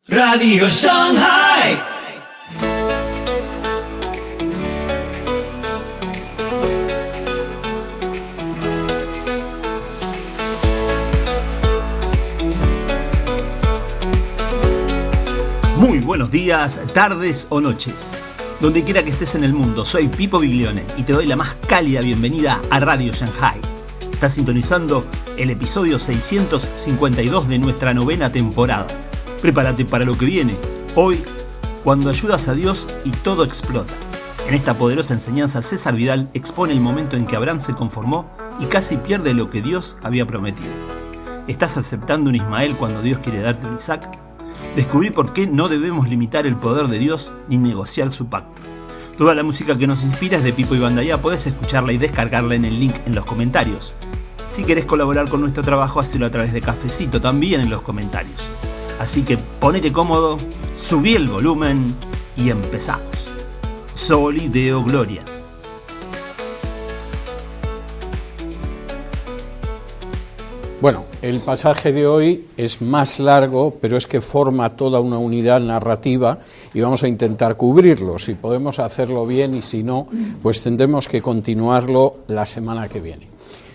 Radio Shanghai. Muy buenos días, tardes o noches. Donde quiera que estés en el mundo, soy Pipo Biglione y te doy la más cálida bienvenida a Radio Shanghai. Estás sintonizando el episodio 652 de nuestra 9ª temporada. Prepárate para lo que viene. Hoy, cuando ayudas a Dios y todo explota. En esta poderosa enseñanza, César Vidal expone el momento en que Abraham se conformó y casi pierde lo que Dios había prometido. ¿Estás aceptando un Ismael cuando Dios quiere darte un Isaac? Descubrí por qué no debemos limitar el poder de Dios ni negociar su pacto. Toda la música que nos inspira es de Pipo y Bandaya. Podés escucharla y descargarla en el link en los comentarios. Si querés colaborar con nuestro trabajo, hacelo a través de Cafecito, también en los comentarios. Así que ponete cómodo, subí el volumen y empezamos. Soli Deo Gloria. Bueno, el pasaje de hoy es más largo, pero es que forma toda una unidad narrativa y vamos a intentar cubrirlo. Si podemos hacerlo bien y si no, pues tendremos que continuarlo la semana que viene.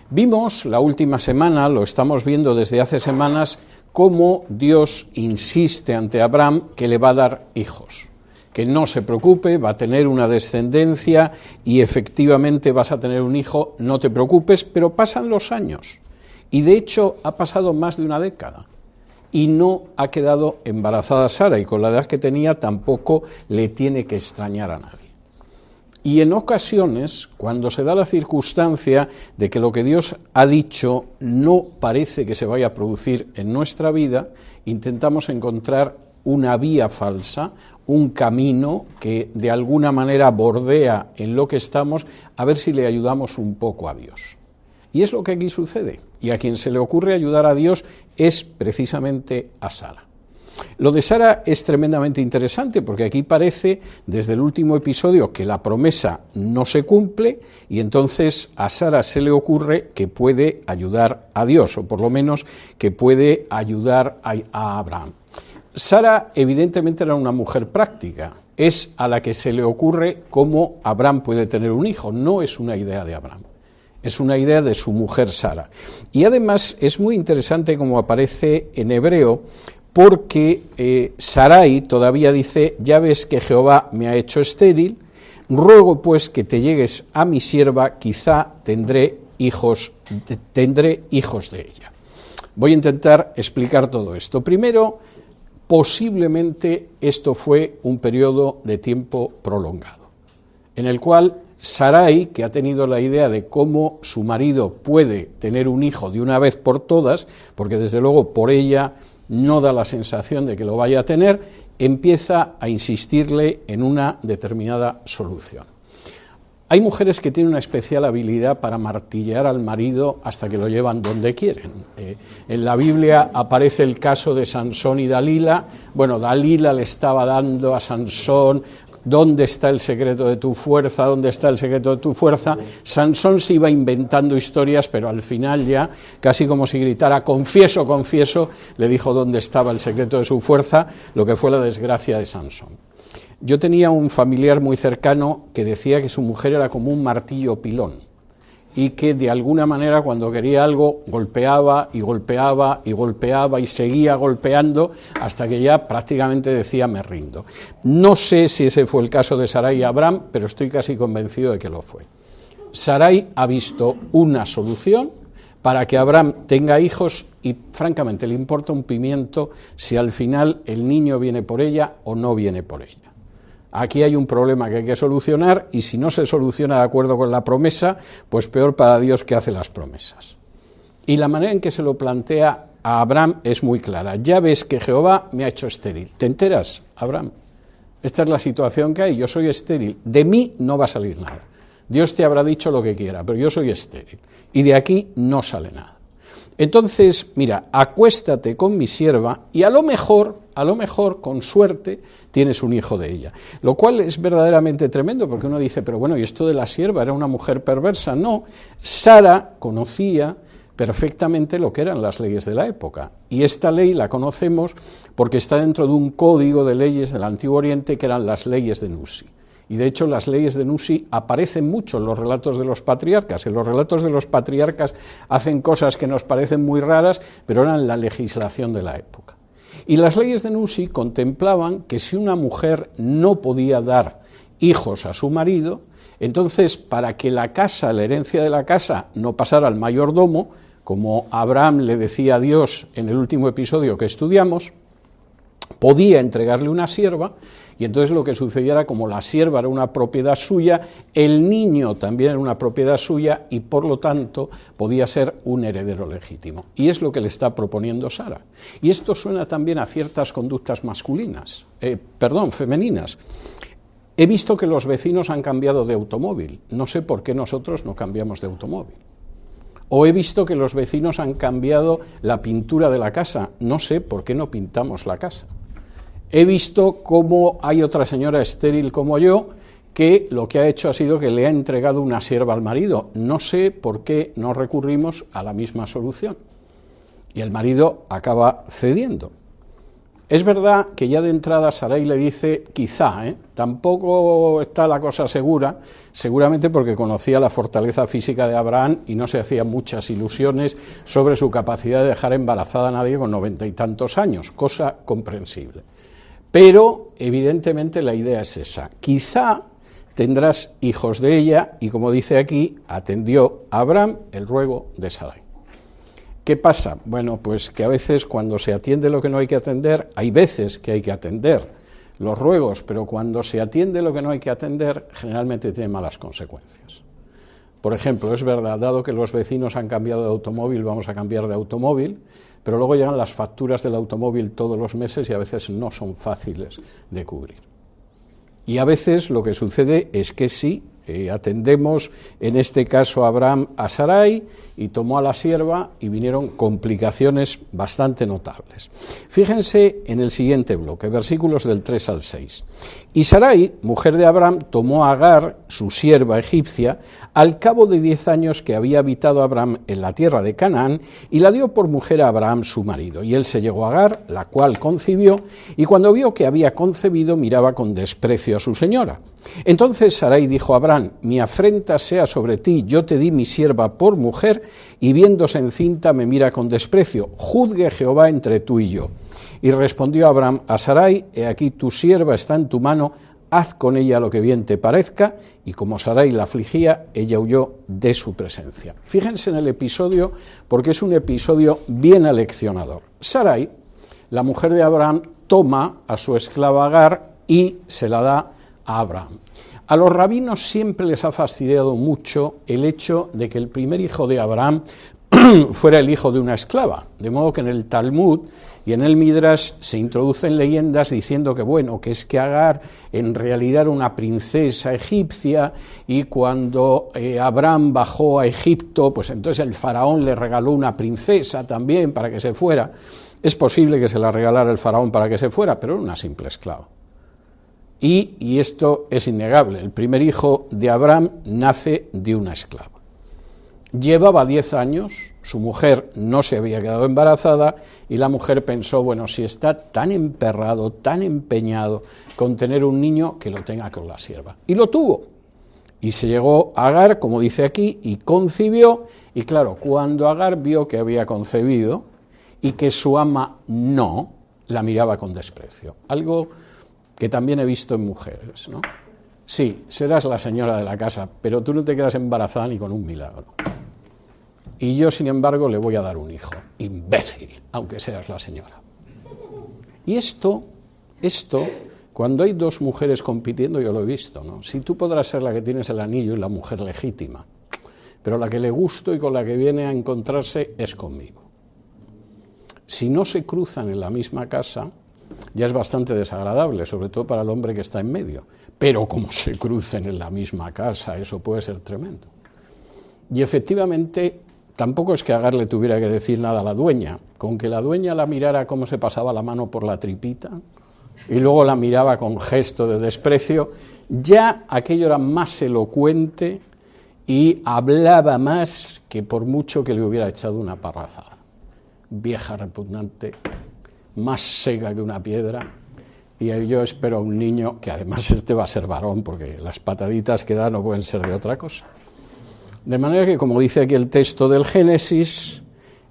Vimos la última semana, lo estamos viendo desde hace semanas, cómo Dios insiste ante Abraham que le va a dar hijos. Que no se preocupe, va a tener una descendencia y efectivamente vas a tener un hijo, no te preocupes, pero pasan los años. Y de hecho ha pasado más de una década y no ha quedado embarazada Sara, y con la edad que tenía tampoco le tiene que extrañar a nadie. Y en ocasiones, cuando se da la circunstancia de que lo que Dios ha dicho no parece que se vaya a producir en nuestra vida, intentamos encontrar una vía falsa, un camino que de alguna manera bordea en lo que estamos, a ver si le ayudamos un poco a Dios. Y es lo que aquí sucede, y a quien se le ocurre ayudar a Dios es precisamente a Sara. Lo de Sara es tremendamente interesante porque aquí parece, desde el último episodio, que la promesa no se cumple y entonces a Sara se le ocurre que puede ayudar a Dios, o por lo menos que puede ayudar a Abraham. Sara evidentemente era una mujer práctica, es a la que se le ocurre cómo Abraham puede tener un hijo, no es una idea de Abraham. Es una idea de su mujer Sara. Y además es muy interesante como aparece en hebreo, porque Sarai todavía dice: ya ves que Jehová me ha hecho estéril, ruego pues que te llegues a mi sierva, quizá tendré hijos de ella. Voy a intentar explicar todo esto. Primero, posiblemente esto fue un periodo de tiempo prolongado, en el cual Sarai, que ha tenido la idea de cómo su marido puede tener un hijo de una vez por todas, porque desde luego por ella no da la sensación de que lo vaya a tener, empieza a insistirle en una determinada solución. Hay mujeres que tienen una especial habilidad para martillear al marido hasta que lo llevan donde quieren. En la Biblia aparece el caso de Sansón y Dalila. Bueno, Dalila le estaba dando a Sansón: ¿dónde está el secreto de tu fuerza? ¿Dónde está el secreto de tu fuerza? Sansón se iba inventando historias, pero al final ya, casi como si gritara: confieso, confieso, le dijo dónde estaba el secreto de su fuerza, lo que fue la desgracia de Sansón. Yo tenía un familiar muy cercano que decía que su mujer era como un martillo pilón, y que de alguna manera cuando quería algo golpeaba y golpeaba y golpeaba y seguía golpeando hasta que ya prácticamente decía: me rindo. No sé si ese fue el caso de Sarai y Abraham, pero estoy casi convencido de que lo fue. Sarai ha visto una solución para que Abraham tenga hijos y francamente le importa un pimiento si al final el niño viene por ella o no viene por ella. Aquí hay un problema que hay que solucionar, y si no se soluciona de acuerdo con la promesa, pues peor para Dios, que hace las promesas. Y la manera en que se lo plantea a Abraham es muy clara: ya ves que Jehová me ha hecho estéril. ¿Te enteras, Abraham? Esta es la situación que hay, yo soy estéril, de mí no va a salir nada. Dios te habrá dicho lo que quiera, pero yo soy estéril, y de aquí no sale nada. Entonces, mira, acuéstate con mi sierva y a lo mejor, con suerte, tienes un hijo de ella. Lo cual es verdaderamente tremendo, porque uno dice: pero bueno, ¿y esto de la sierva era una mujer perversa? No, Sara conocía perfectamente lo que eran las leyes de la época. Y esta ley la conocemos porque está dentro de un código de leyes del Antiguo Oriente que eran las leyes de Nusi. Y de hecho las leyes de Nusi aparecen mucho en los relatos de los patriarcas. En los relatos de los patriarcas hacen cosas que nos parecen muy raras, pero eran la legislación de la época. Y las leyes de Nusi contemplaban que si una mujer no podía dar hijos a su marido, entonces para que la casa, la herencia de la casa, no pasara al mayordomo, como Abraham le decía a Dios en el último episodio que estudiamos, podía entregarle una sierva, y entonces lo que sucedía era, como la sierva era una propiedad suya, el niño también era una propiedad suya y por lo tanto podía ser un heredero legítimo. Y es lo que le está proponiendo Sara. Y esto suena también a ciertas conductas femeninas. He visto que los vecinos han cambiado de automóvil, no sé por qué nosotros no cambiamos de automóvil. O he visto que los vecinos han cambiado la pintura de la casa, no sé por qué no pintamos la casa. He visto cómo hay otra señora estéril como yo que lo que ha hecho ha sido que le ha entregado una sierva al marido. No sé por qué no recurrimos a la misma solución. Y el marido acaba cediendo. Es verdad que ya de entrada Sarai le dice, quizá, tampoco está la cosa segura, seguramente porque conocía la fortaleza física de Abraham y no se hacía muchas ilusiones sobre su capacidad de dejar embarazada a nadie con 90 y tantos años, cosa comprensible. Pero, evidentemente, la idea es esa. Quizá tendrás hijos de ella, y como dice aquí, atendió a Abraham el ruego de Sarai. ¿Qué pasa? Bueno, pues que a veces cuando se atiende lo que no hay que atender, hay veces que hay que atender los ruegos, pero cuando se atiende lo que no hay que atender, generalmente tiene malas consecuencias. Por ejemplo, es verdad, dado que los vecinos han cambiado de automóvil, vamos a cambiar de automóvil, pero luego llegan las facturas del automóvil todos los meses y a veces no son fáciles de cubrir. Y a veces lo que sucede es que sí, atendemos, en este caso Abraham a Sarai, y tomó a la sierva y vinieron complicaciones bastante notables. Fíjense en el siguiente bloque, versículos del 3 al 6. Y Sarai, mujer de Abraham, tomó a Agar, su sierva egipcia, al cabo de 10 años que había habitado Abraham en la tierra de Canaán, y la dio por mujer a Abraham su marido. Y él se llegó a Agar, la cual concibió, y cuando vio que había concebido, miraba con desprecio a su señora. Entonces Sarai dijo a Abraham, mi afrenta sea sobre ti, yo te di mi sierva por mujer, y viéndose encinta me mira con desprecio, juzgue Jehová entre tú y yo. Y respondió Abraham a Sarai, he aquí tu sierva está en tu mano, haz con ella lo que bien te parezca, y como Sarai la afligía, ella huyó de su presencia. Fíjense en el episodio, porque es un episodio bien aleccionador. Sarai, la mujer de Abraham, toma a su esclava Agar y se la da a Abraham. A los rabinos siempre les ha fastidiado mucho el hecho de que el primer hijo de Abraham fuera el hijo de una esclava, de modo que en el Talmud y en el Midrash se introducen leyendas diciendo que, bueno, que es que Agar en realidad era una princesa egipcia y cuando Abraham bajó a Egipto, pues entonces el faraón le regaló una princesa también para que se fuera. Es posible que se la regalara el faraón para que se fuera, pero era una simple esclava. Y esto es innegable, el primer hijo de Abraham nace de una esclava. Llevaba 10 años, su mujer no se había quedado embarazada y la mujer pensó, bueno, si está tan emperrado, tan empeñado con tener un niño, que lo tenga con la sierva. Y lo tuvo. Y se llegó a Agar, como dice aquí, y concibió. Y claro, cuando Agar vio que había concebido y que su ama no, la miraba con desprecio. Algo que también he visto en mujeres, ¿no? Sí, serás la señora de la casa, pero tú no te quedas embarazada ni con un milagro. Y yo, sin embargo, le voy a dar un hijo. Imbécil, aunque seas la señora. Y esto, cuando hay dos mujeres compitiendo, yo lo he visto, ¿no? Si tú podrás ser la que tienes el anillo y la mujer legítima, pero la que le gusto y con la que viene a encontrarse es conmigo. Si no se cruzan en la misma casa, ya es bastante desagradable, sobre todo para el hombre que está en medio. Pero como se crucen en la misma casa, eso puede ser tremendo. Y efectivamente, tampoco es que Agar le tuviera que decir nada a la dueña. Con que la dueña la mirara cómo se pasaba la mano por la tripita y luego la miraba con gesto de desprecio, ya aquello era más elocuente y hablaba más que por mucho que le hubiera echado una parrafada. Vieja repugnante, más seca que una piedra, y yo espero a un niño, que además va a ser varón, porque las pataditas que da no pueden ser de otra cosa. De manera que, como dice aquí el texto del Génesis,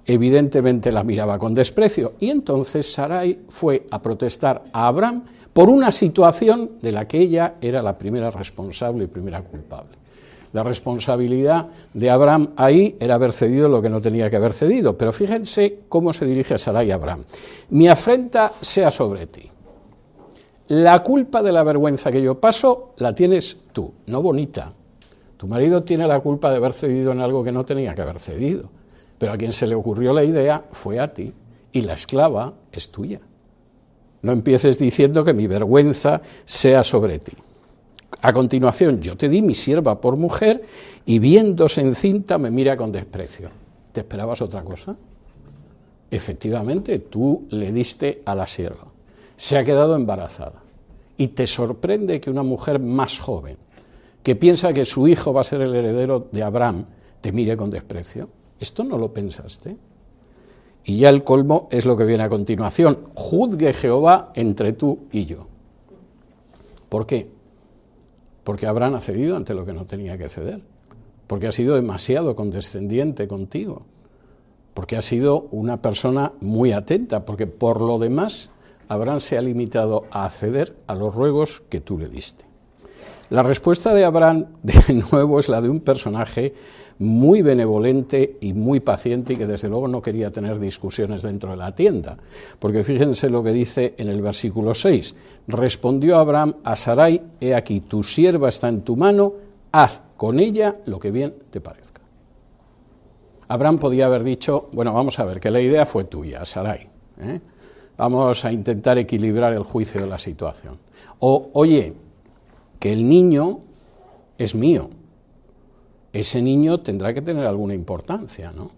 evidentemente la miraba con desprecio, y entonces Sarai fue a protestar a Abraham por una situación de la que ella era la primera responsable y primera culpable. La responsabilidad de Abraham ahí era haber cedido lo que no tenía que haber cedido, pero fíjense cómo se dirige a Sarai a Abraham. Mi afrenta sea sobre ti. La culpa de la vergüenza que yo paso la tienes tú, no bonita. Tu marido tiene la culpa de haber cedido en algo que no tenía que haber cedido, pero a quien se le ocurrió la idea fue a ti, y la esclava es tuya. No empieces diciendo que mi vergüenza sea sobre ti. A continuación, yo te di mi sierva por mujer, y viéndose encinta me mira con desprecio. ¿Te esperabas otra cosa? Efectivamente, tú le diste a la sierva. Se ha quedado embarazada. Y te sorprende que una mujer más joven, que piensa que su hijo va a ser el heredero de Abraham, te mire con desprecio. ¿Esto no lo pensaste? Y ya el colmo es lo que viene a continuación. Juzgue Jehová entre tú y yo. ¿Por qué? Porque Abraham ha cedido ante lo que no tenía que ceder. Porque ha sido demasiado condescendiente contigo. Porque ha sido una persona muy atenta. Porque por lo demás, Abraham se ha limitado a acceder a los ruegos que tú le diste. La respuesta de Abraham, de nuevo, es la de un personaje muy benevolente y muy paciente, y que desde luego no quería tener discusiones dentro de la tienda. Porque fíjense lo que dice en el versículo 6. Respondió Abraham a Sarai: he aquí, tu sierva está en tu mano, haz con ella lo que bien te parezca. Abraham podía haber dicho: bueno, vamos a ver, que la idea fue tuya, Sarai, vamos a intentar equilibrar el juicio de la situación. O, oye, que el niño es mío. Ese niño tendrá que tener alguna importancia, ¿no?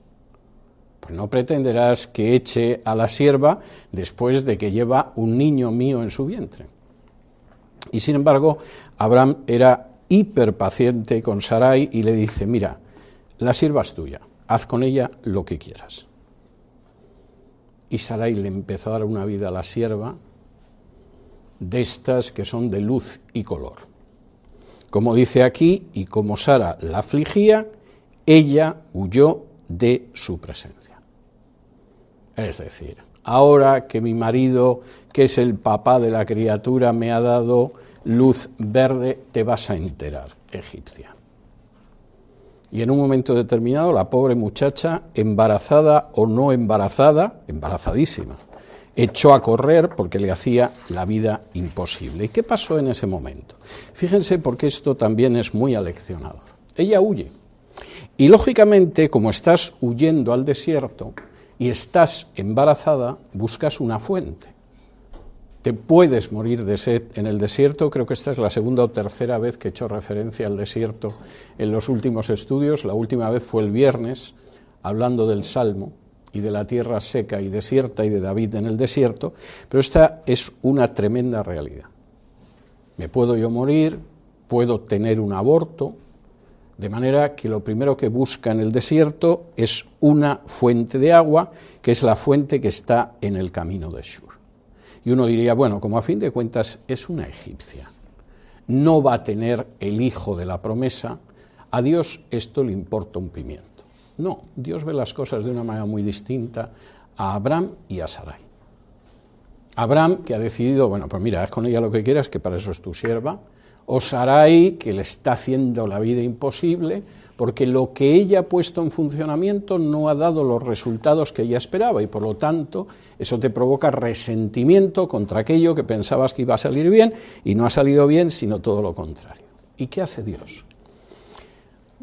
Pues no pretenderás que eche a la sierva después de que lleva un niño mío en su vientre. Y sin embargo, Abraham era hiperpaciente con Sarai y le dice: mira, la sierva es tuya, haz con ella lo que quieras. Y Sarai le empezó a dar una vida a la sierva de estas que son de luz y color. Como dice aquí, y como Sara la afligía, ella huyó de su presencia. Es decir, ahora que mi marido, que es el papá de la criatura, me ha dado luz verde, te vas a enterar, egipcia. Y en un momento determinado, la pobre muchacha, embarazada o no embarazada, embarazadísima, echó a correr porque le hacía la vida imposible. ¿Y qué pasó en ese momento? Fíjense, porque esto también es muy aleccionador. Ella huye. Y lógicamente, como estás huyendo al desierto y estás embarazada, buscas una fuente. Te puedes morir de sed en el desierto. Creo que esta es la segunda o tercera vez que he hecho referencia al desierto en los últimos estudios. La última vez fue el viernes, hablando del Salmo y de la tierra seca y desierta y de David en el desierto, pero esta es una tremenda realidad. Me puedo yo morir, puedo tener un aborto, de manera que lo primero que busca en el desierto es una fuente de agua, que es la fuente que está en el camino de Shur. Y uno diría, bueno, como a fin de cuentas es una egipcia, no va a tener el hijo de la promesa, a Dios esto le importa un pimiento. No, Dios ve las cosas de una manera muy distinta a Abraham y a Sarai. Abraham, que ha decidido, bueno, pues mira, haz con ella lo que quieras, que para eso es tu sierva, o Sarai, que le está haciendo la vida imposible, porque lo que ella ha puesto en funcionamiento no ha dado los resultados que ella esperaba, y por lo tanto eso te provoca resentimiento contra aquello que pensabas que iba a salir bien, y no ha salido bien, sino todo lo contrario. ¿Y qué hace Dios?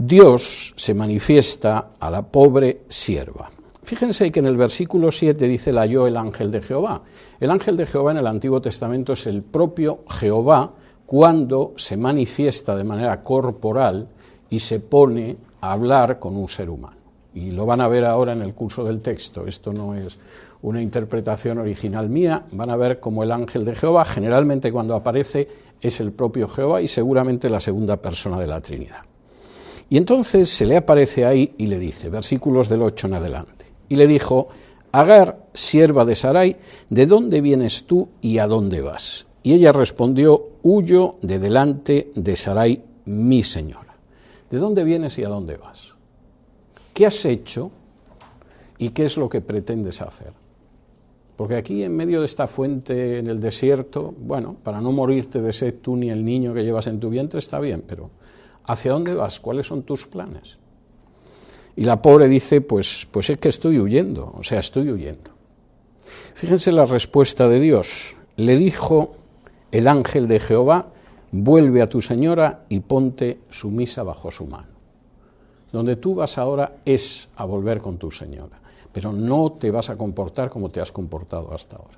Dios se manifiesta a la pobre sierva. Fíjense que en el versículo 7 dice: la halló el ángel de Jehová. El ángel de Jehová en el Antiguo Testamento es el propio Jehová cuando se manifiesta de manera corporal y se pone a hablar con un ser humano. Y lo van a ver ahora en el curso del texto. Esto no es una interpretación original mía. Van a ver cómo el ángel de Jehová, generalmente cuando aparece, es el propio Jehová y seguramente la segunda persona de la Trinidad. Y entonces se le aparece ahí y le dice, versículos del 8 en adelante, y le dijo, Agar, sierva de Sarai, ¿de dónde vienes tú y a dónde vas? Y ella respondió, huyo de delante de Sarai, mi señora. ¿De dónde vienes y a dónde vas? ¿Qué has hecho y qué es lo que pretendes hacer? Porque aquí en medio de esta fuente en el desierto, bueno, para no morirte de sed tú ni el niño que llevas en tu vientre está bien, pero ¿hacia dónde vas? ¿Cuáles son tus planes? Y la pobre dice, pues es que estoy huyendo, estoy huyendo. Fíjense la respuesta de Dios. Le dijo el ángel de Jehová, vuelve a tu señora y ponte sumisa bajo su mano. Donde tú vas ahora es a volver con tu señora, pero no te vas a comportar como te has comportado hasta ahora.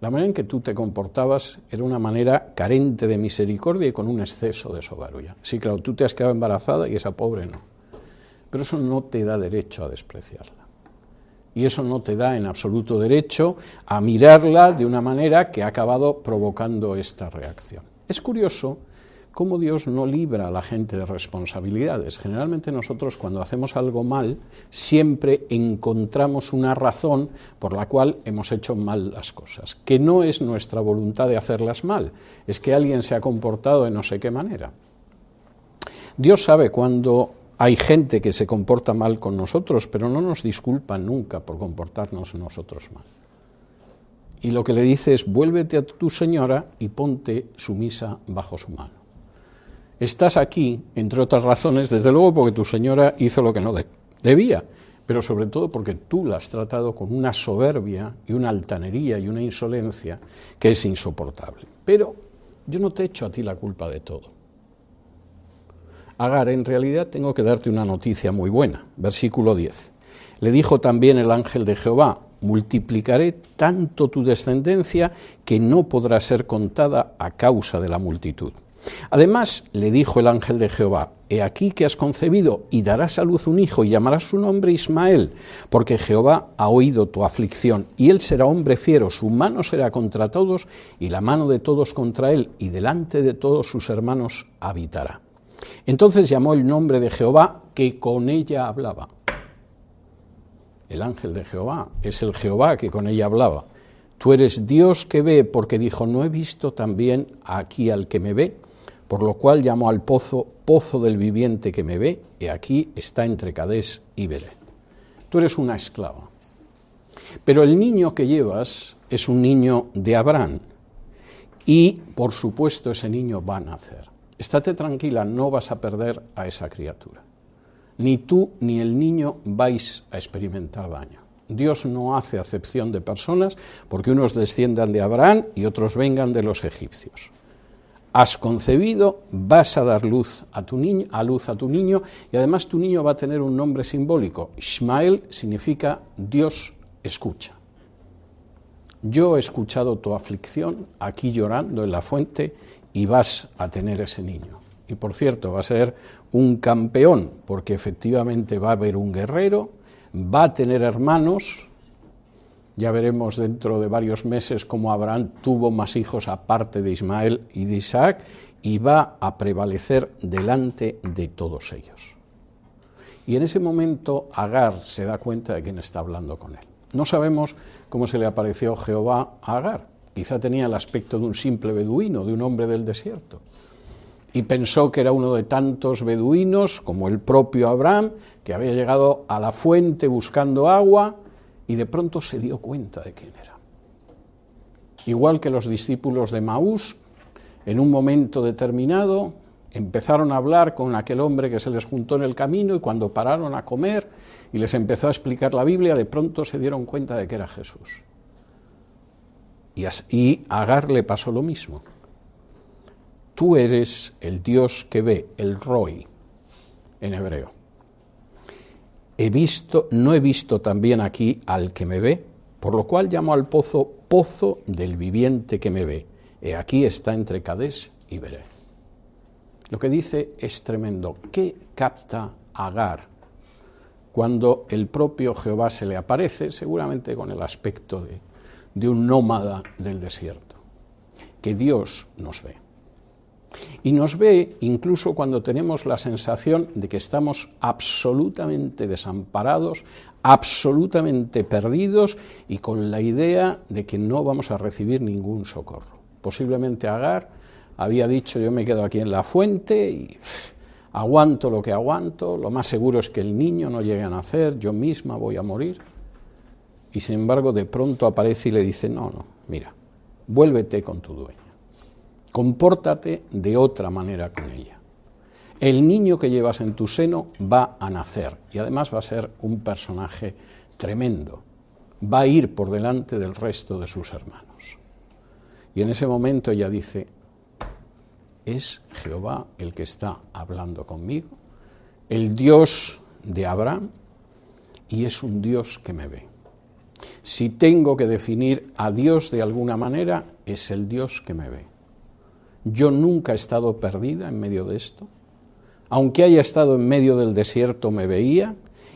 La manera en que tú te comportabas era una manera carente de misericordia y con un exceso de soberbia. Sí, claro, tú te has quedado embarazada y esa pobre no. Pero eso no te da derecho a despreciarla. Y eso no te da en absoluto derecho a mirarla de una manera que ha acabado provocando esta reacción. Es curioso cómo Dios no libra a la gente de responsabilidades. Generalmente nosotros cuando hacemos algo mal siempre encontramos una razón por la cual hemos hecho mal las cosas, que no es nuestra voluntad de hacerlas mal, es que alguien se ha comportado de no sé qué manera. Dios sabe cuando hay gente que se comporta mal con nosotros, pero no nos disculpa nunca por comportarnos nosotros mal. Y lo que le dice es, vuélvete a tu señora y ponte sumisa bajo su mano. Estás aquí, entre otras razones, desde luego porque tu señora hizo lo que no debía, pero sobre todo porque tú la has tratado con una soberbia y una altanería y una insolencia que es insoportable. Pero yo no te echo a ti la culpa de todo. Agar, en realidad tengo que darte una noticia muy buena. Versículo 10. Le dijo también el ángel de Jehová, multiplicaré tanto tu descendencia que no podrá ser contada a causa de la multitud. Además, le dijo el ángel de Jehová, he aquí que has concebido y darás a luz un hijo y llamarás su nombre Ismael, porque Jehová ha oído tu aflicción y él será hombre fiero, su mano será contra todos y la mano de todos contra él y delante de todos sus hermanos habitará. Entonces llamó el nombre de Jehová que con ella hablaba. El ángel de Jehová es el Jehová que con ella hablaba. Tú eres Dios que ve, porque dijo, no he visto también aquí al que me ve, por lo cual llamó al pozo, pozo del viviente que me ve, y aquí está entre Cades y Bered. Tú eres una esclava. Pero el niño que llevas es un niño de Abraham, y por supuesto ese niño va a nacer. Estate tranquila, no vas a perder a esa criatura. Ni tú ni el niño vais a experimentar daño. Dios no hace acepción de personas porque unos desciendan de Abraham y otros vengan de los egipcios. Has concebido, vas a dar luz a tu niño y además tu niño va a tener un nombre simbólico. Ismael significa Dios escucha. Yo he escuchado tu aflicción aquí llorando en la fuente y vas a tener ese niño. Y por cierto, va a ser un campeón, porque efectivamente va a haber un guerrero, va a tener hermanos. Ya veremos dentro de varios meses cómo Abraham tuvo más hijos aparte de Ismael y de Isaac, y va a prevalecer delante de todos ellos. Y en ese momento Agar se da cuenta de quién está hablando con él. No sabemos cómo se le apareció Jehová a Agar. Quizá tenía el aspecto de un simple beduino, de un hombre del desierto. Y pensó que era uno de tantos beduinos, como el propio Abraham, que había llegado a la fuente buscando agua, y de pronto se dio cuenta de quién era. Igual que los discípulos de Maús, en un momento determinado, empezaron a hablar con aquel hombre que se les juntó en el camino, y cuando pararon a comer y les empezó a explicar la Biblia, de pronto se dieron cuenta de que era Jesús. Y a Agar le pasó lo mismo. Tú eres el Dios que ve, el Roi, en hebreo. No he visto también aquí al que me ve, por lo cual llamo al pozo, pozo del viviente que me ve. He aquí está entre Cades y Bered. Lo que dice es tremendo. ¿Qué capta Agar cuando el propio Jehová se le aparece, seguramente con el aspecto de un nómada del desierto? Que Dios nos ve. Y nos ve incluso cuando tenemos la sensación de que estamos absolutamente desamparados, absolutamente perdidos y con la idea de que no vamos a recibir ningún socorro. Posiblemente Agar había dicho: yo me quedo aquí en la fuente y aguanto lo que aguanto, lo más seguro es que el niño no llegue a nacer, yo misma voy a morir. Y sin embargo de pronto aparece y le dice: no, mira, vuélvete con tu dueña, compórtate de otra manera con ella. El niño que llevas en tu seno va a nacer y además va a ser un personaje tremendo, va a ir por delante del resto de sus hermanos. Y en ese momento ella dice: es Jehová el que está hablando conmigo, el Dios de Abraham, y es un Dios que me ve. Si tengo que definir a Dios de alguna manera, es el Dios que me ve. Yo nunca he estado perdida en medio de esto. Aunque haya estado en medio del desierto, me veía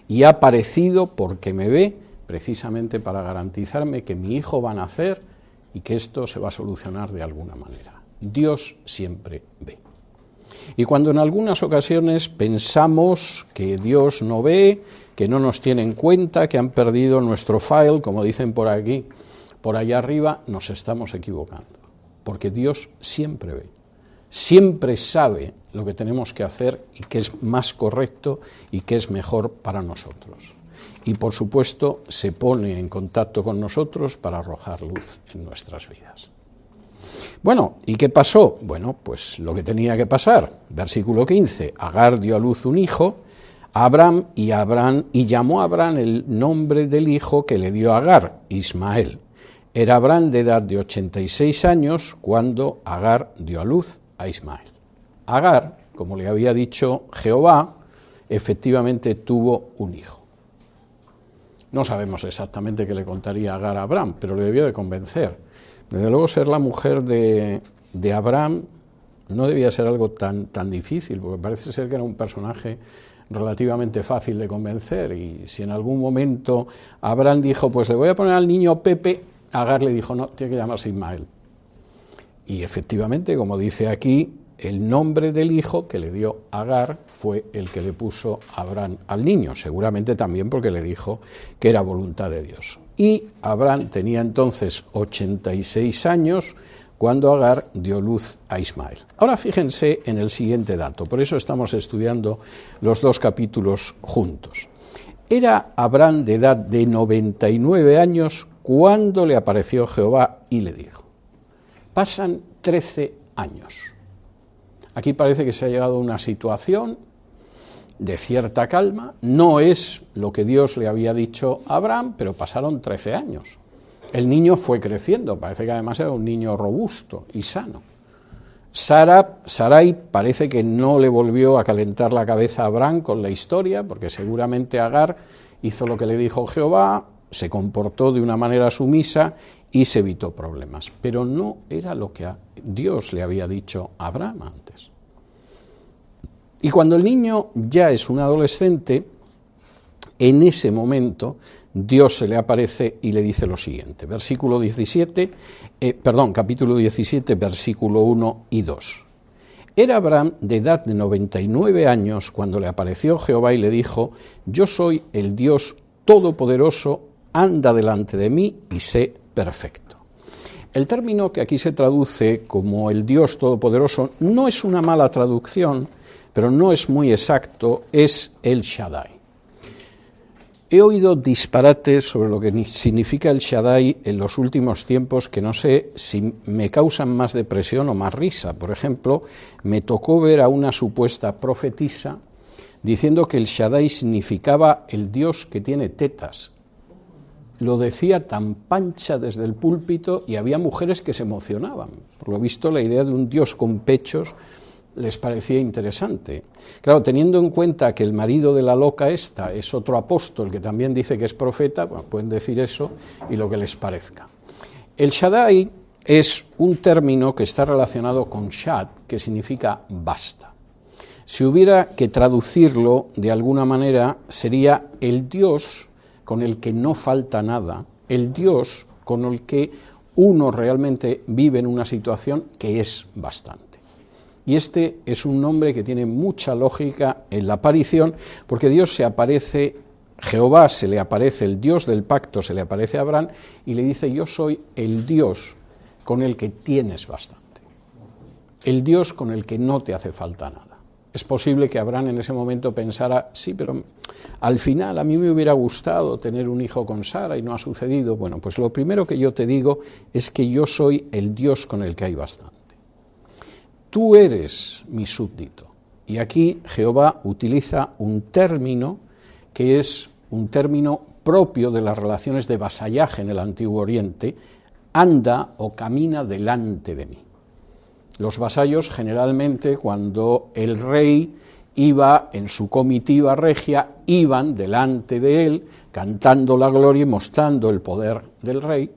y ha aparecido porque me ve, precisamente para garantizarme que mi hijo va a nacer y que esto se va a solucionar de alguna manera. Dios siempre ve. Y cuando en algunas ocasiones pensamos que Dios no ve, que no nos tiene en cuenta, que han perdido nuestro file, como dicen por aquí, por allá arriba, nos estamos equivocando. Porque Dios siempre ve, siempre sabe lo que tenemos que hacer y qué es más correcto y qué es mejor para nosotros. Y por supuesto se pone en contacto con nosotros para arrojar luz en nuestras vidas. Bueno, ¿y qué pasó? Bueno, pues lo que tenía que pasar. Versículo 15, Agar dio a luz un hijo, Abraham, y llamó a Abraham el nombre del hijo que le dio a Agar, Ismael. Era Abraham de edad de 86 años cuando Agar dio a luz a Ismael. Agar, como le había dicho Jehová, efectivamente tuvo un hijo. No sabemos exactamente qué le contaría Agar a Abraham, pero le debió de convencer. Desde luego ser la mujer de Abraham no debía ser algo tan difícil, porque parece ser que era un personaje relativamente fácil de convencer, y si en algún momento Abraham dijo: pues le voy a poner al niño Pepe, Agar le dijo: no, tiene que llamarse Ismael. Y efectivamente, como dice aquí, el nombre del hijo que le dio Agar fue el que le puso Abraham al niño, seguramente también porque le dijo que era voluntad de Dios. Y Abraham tenía entonces 86 años cuando Agar dio luz a Ismael. Ahora fíjense en el siguiente dato, por eso estamos estudiando los dos capítulos juntos. Era Abraham de edad de 99 años cuando le apareció Jehová y le dijo. Pasan 13 años. Aquí parece que se ha llegado a una situación de cierta calma, no es lo que Dios le había dicho a Abraham, pero pasaron 13 años. El niño fue creciendo, parece que además era un niño robusto y sano. Sarai parece que no le volvió a calentar la cabeza a Abraham con la historia, porque seguramente Agar hizo lo que le dijo Jehová, se comportó de una manera sumisa y se evitó problemas. Pero no era lo que Dios le había dicho a Abraham antes. Y cuando el niño ya es un adolescente, en ese momento Dios se le aparece y le dice lo siguiente, capítulo 17, versículo 1 y 2. Era Abraham de edad de 99 años cuando le apareció Jehová y le dijo: yo soy el Dios todopoderoso, anda delante de mí y sé perfecto. El término que aquí se traduce como el Dios todopoderoso no es una mala traducción, pero no es muy exacto, es El Shaddai. He oído disparates sobre lo que significa El Shaddai en los últimos tiempos que no sé si me causan más depresión o más risa. Por ejemplo, me tocó ver a una supuesta profetisa diciendo que El Shaddai significaba el Dios que tiene tetas. Lo decía tan pancha desde el púlpito y había mujeres que se emocionaban. Por lo visto, la idea de un Dios con pechos les parecía interesante. Claro, teniendo en cuenta que el marido de la loca esta es otro apóstol que también dice que es profeta, bueno, pueden decir eso y lo que les parezca. El Shaddai es un término que está relacionado con Shad, que significa basta. Si hubiera que traducirlo de alguna manera, sería el Dios con el que no falta nada, el Dios con el que uno realmente vive en una situación que es bastante. Y este es un nombre que tiene mucha lógica en la aparición, porque Dios se aparece, Jehová se le aparece, el Dios del pacto se le aparece a Abraham y le dice: yo soy el Dios con el que tienes bastante, el Dios con el que no te hace falta nada. Es posible que Abraham en ese momento pensara: sí, pero al final a mí me hubiera gustado tener un hijo con Sara y no ha sucedido. Bueno, pues lo primero que yo te digo es que yo soy el Dios con el que hay bastante. Tú eres mi súbdito. Y aquí Jehová utiliza un término que es un término propio de las relaciones de vasallaje en el Antiguo Oriente: anda o camina delante de mí. Los vasallos generalmente, cuando el rey iba en su comitiva regia, iban delante de él cantando la gloria y mostrando el poder del rey,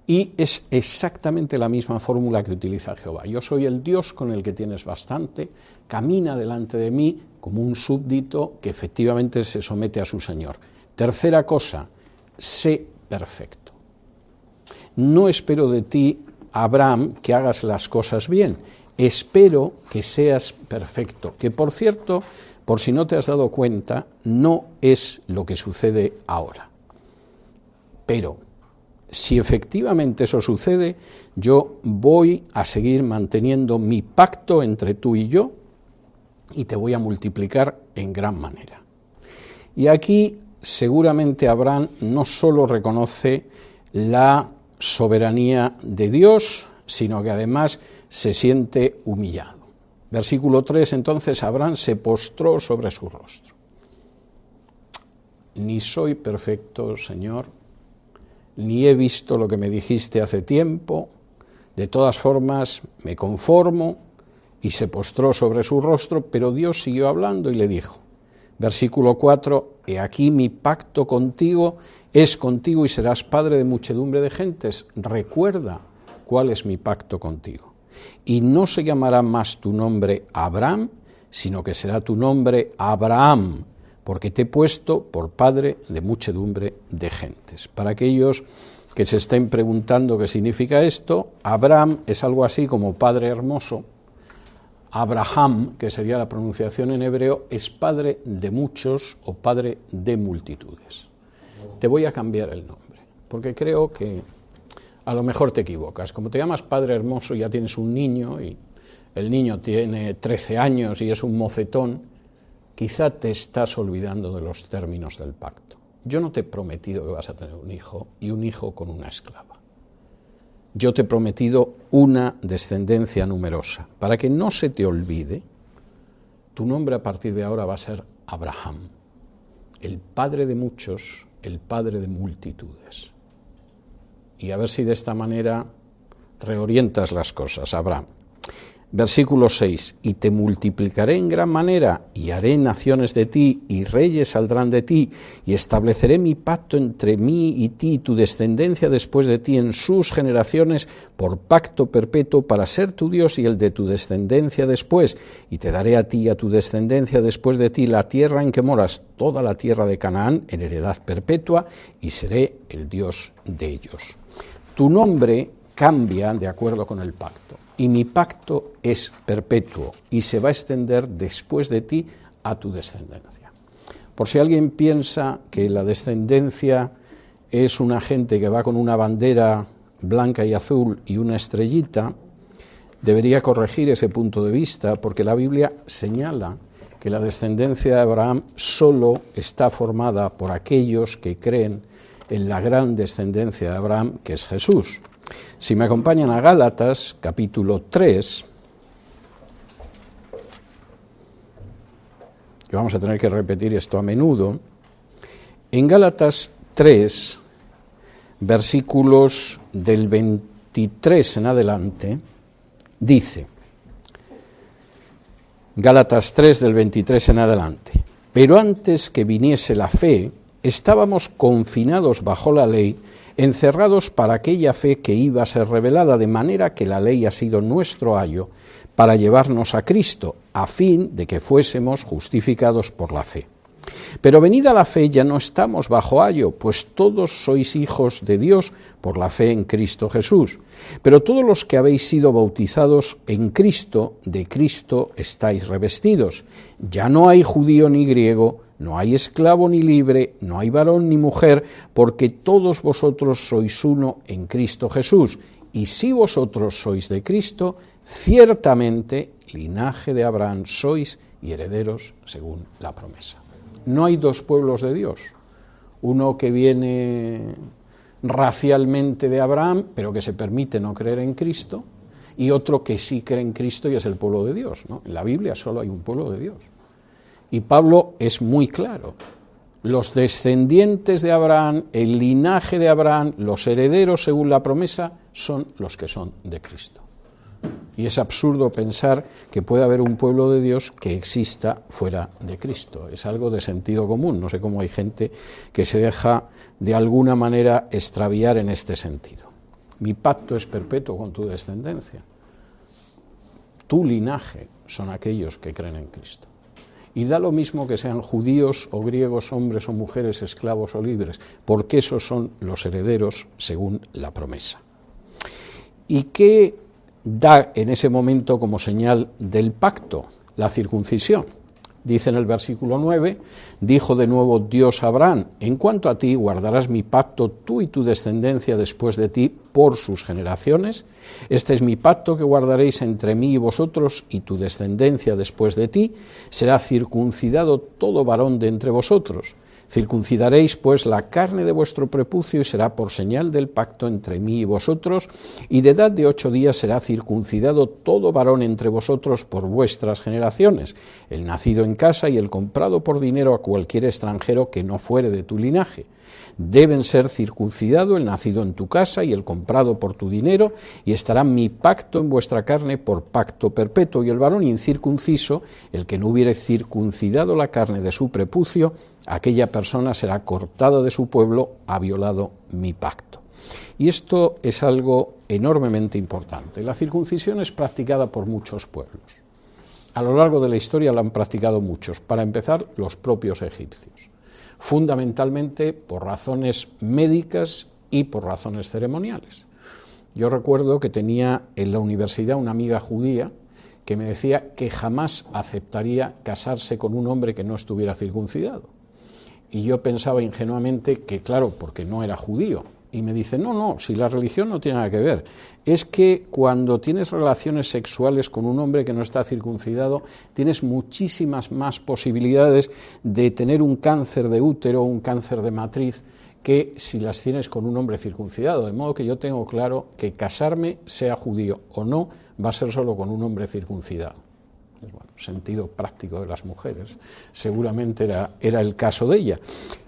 y es exactamente la misma fórmula que utiliza Jehová. Yo soy el Dios con el que tienes bastante, camina delante de mí como un súbdito que efectivamente se somete a su Señor. Tercera cosa, sé perfecto. No espero de ti, Abraham, que hagas las cosas bien, espero que seas perfecto, que por cierto, por si no te has dado cuenta, no es lo que sucede ahora. Pero si efectivamente eso sucede, yo voy a seguir manteniendo mi pacto entre tú y yo y te voy a multiplicar en gran manera. Y aquí seguramente Abraham no solo reconoce la soberanía de Dios, sino que además se siente humillado. Versículo 3, entonces Abraham se postró sobre su rostro. Ni soy perfecto, Señor, ni he visto lo que me dijiste hace tiempo, de todas formas me conformo, y se postró sobre su rostro, pero Dios siguió hablando y le dijo, versículo 4, he aquí mi pacto contigo es contigo y serás padre de muchedumbre de gentes. Recuerda cuál es mi pacto contigo. Y no se llamará más tu nombre Abraham, sino que será tu nombre Abraham, porque te he puesto por padre de muchedumbre de gentes. Para aquellos que se estén preguntando qué significa esto, Abraham es algo así como padre hermoso. Abraham, que sería la pronunciación en hebreo, es padre de muchos o padre de multitudes. Te voy a cambiar el nombre, porque creo que a lo mejor te equivocas. Como te llamas padre hermoso, ya tienes un niño y el niño tiene 13 años y es un mocetón, quizá te estás olvidando de los términos del pacto. Yo no te he prometido que vas a tener un hijo y un hijo con una esclava. Yo te he prometido una descendencia numerosa. Para que no se te olvide, tu nombre a partir de ahora va a ser Abraham, el padre de muchos, el padre de multitudes. Y a ver si de esta manera reorientas las cosas, Abraham. Versículo 6, y te multiplicaré en gran manera, y haré naciones de ti, y reyes saldrán de ti, y estableceré mi pacto entre mí y ti, y tu descendencia después de ti en sus generaciones, por pacto perpetuo, para ser tu Dios y el de tu descendencia después, y te daré a ti y a tu descendencia después de ti la tierra en que moras, toda la tierra de Canaán, en heredad perpetua, y seré el Dios de ellos. Tu nombre cambia de acuerdo con el pacto. Y mi pacto es perpetuo y se va a extender después de ti a tu descendencia. Por si alguien piensa que la descendencia es una gente que va con una bandera blanca y azul y una estrellita, debería corregir ese punto de vista, porque la Biblia señala que la descendencia de Abraham solo está formada por aquellos que creen en la gran descendencia de Abraham, que es Jesús. Si me acompañan a Gálatas, capítulo 3, que vamos a tener que repetir esto a menudo, en Gálatas 3, versículos del 23 en adelante, dice, Gálatas 3 del 23 en adelante, pero antes que viniese la fe, estábamos confinados bajo la ley, encerrados para aquella fe que iba a ser revelada, de manera que la ley ha sido nuestro ayo para llevarnos a Cristo, a fin de que fuésemos justificados por la fe. Pero venida la fe ya no estamos bajo ayo, pues todos sois hijos de Dios por la fe en Cristo Jesús. Pero todos los que habéis sido bautizados en Cristo, de Cristo estáis revestidos. Ya no hay judío ni griego, no hay esclavo ni libre, no hay varón ni mujer, porque todos vosotros sois uno en Cristo Jesús. Y si vosotros sois de Cristo, ciertamente linaje de Abraham sois y herederos según la promesa. No hay dos pueblos de Dios, uno que viene racialmente de Abraham, pero que se permite no creer en Cristo, y otro que sí cree en Cristo y es el pueblo de Dios, ¿no? En la Biblia solo hay un pueblo de Dios. Y Pablo es muy claro: los descendientes de Abraham, el linaje de Abraham, los herederos según la promesa, son los que son de Cristo. Y es absurdo pensar que puede haber un pueblo de Dios que exista fuera de Cristo. Es algo de sentido común. No sé cómo hay gente que se deja de alguna manera extraviar en este sentido. Mi pacto es perpetuo con tu descendencia. Tu linaje son aquellos que creen en Cristo. Y da lo mismo que sean judíos o griegos, hombres o mujeres, esclavos o libres, porque esos son los herederos según la promesa. ¿Y qué da en ese momento como señal del pacto? La circuncisión. Dice en el versículo 9, dijo de nuevo Dios a Abraham: en cuanto a ti, guardarás mi pacto tú y tu descendencia después de ti por sus generaciones. Este es mi pacto que guardaréis entre mí y vosotros y tu descendencia después de ti. Será circuncidado todo varón de entre vosotros. Circuncidaréis pues la carne de vuestro prepucio y será por señal del pacto entre mí y vosotros, y de edad de 8 días será circuncidado todo varón entre vosotros por vuestras generaciones, el nacido en casa y el comprado por dinero a cualquier extranjero que no fuere de tu linaje. Deben ser circuncidado el nacido en tu casa y el comprado por tu dinero, y estará mi pacto en vuestra carne por pacto perpetuo, y el varón incircunciso, el que no hubiere circuncidado la carne de su prepucio, aquella persona será cortada de su pueblo, ha violado mi pacto. Y esto es algo enormemente importante. La circuncisión es practicada por muchos pueblos. A lo largo de la historia la han practicado muchos, para empezar los propios egipcios, fundamentalmente por razones médicas y por razones ceremoniales. Yo recuerdo que tenía en la universidad una amiga judía que me decía que jamás aceptaría casarse con un hombre que no estuviera circuncidado. Y yo pensaba ingenuamente que, claro, porque no era judío. Y me dice, no, si la religión no tiene nada que ver. Es que cuando tienes relaciones sexuales con un hombre que no está circuncidado, tienes muchísimas más posibilidades de tener un cáncer de útero o un cáncer de matriz que si las tienes con un hombre circuncidado. De modo que yo tengo claro que casarme, sea judío o no, va a ser solo con un hombre circuncidado. Bueno, sentido práctico de las mujeres, seguramente era el caso de ella.